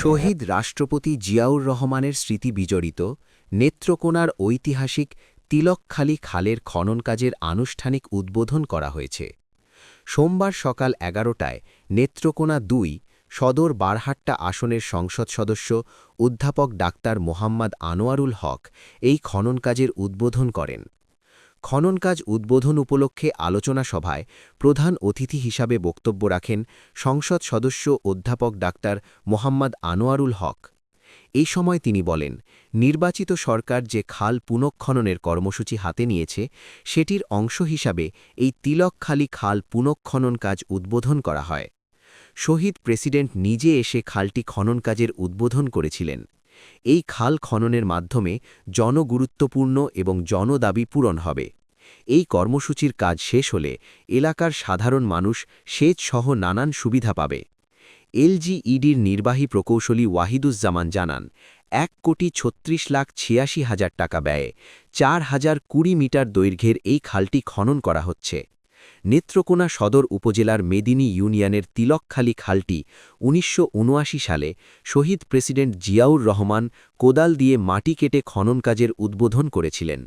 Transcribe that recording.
শহীদ রাষ্ট্রপতি জিয়াউর রহমানের স্মৃতি বিজড়িত নেত্রকোনার ঐতিহাসিক তিলকখালী খালের খনন কাজের আনুষ্ঠানিক উদ্বোধন করা হয়েছে। সোমবার সকাল ১১টায় নেত্রকোনা ২ সদর বারহাট্টা আসনের সংসদ সদস্য অধ্যাপক ডাক্তার মোহাম্মদ আনোয়ারুল হক এই খনন কাজের উদ্বোধন করেন। খনন কাজ উদ্বোধন উপলক্ষে আলোচনা সভায় প্রধান অতিথি হিসাবে বক্তব্য রাখেন সংসদ সদস্য অধ্যাপক ডাক্তার মোহাম্মদ আনোয়ারুল হক। এই সময় তিনি বলেন, নির্বাচিত সরকার যে খাল পুনঃখননের কর্মসূচি হাতে নিয়েছে সেটির অংশ হিসাবে এই তিলকখালী খাল পুনঃখনন কাজ উদ্বোধন করা হয়। শহীদ প্রেসিডেন্ট নিজে এসে খালটি খনন কাজের উদ্বোধন করেছিলেন। এই খাল খননের মাধ্যমে জনগুরুত্বপূর্ণ এবং জনদাবি পূরণ হবে। এই কর্মসূচির কাজ শেষ হলে এলাকার সাধারণ মানুষ সেচসহ নানান সুবিধা পাবে। এলজিইডির নির্বাহী প্রকৌশলী ওয়াহিদুজ্জামান জানান, ১,৩৬,৮৬,০০০ টাকা ব্যয়ে ৪,০২০ মিটার দৈর্ঘ্যের এই খালটি খনন করা হচ্ছে। নেত্রকোনা সদর উপজেলার মেদিনী ইউনিয়নের তিলকখালী খালটি ১৯৭৯ সালে শহীদ প্রেসিডেন্ট জিয়াউর রহমান কোদাল দিয়ে মাটি কেটে খনন কাজের উদ্বোধন করেছিলেন।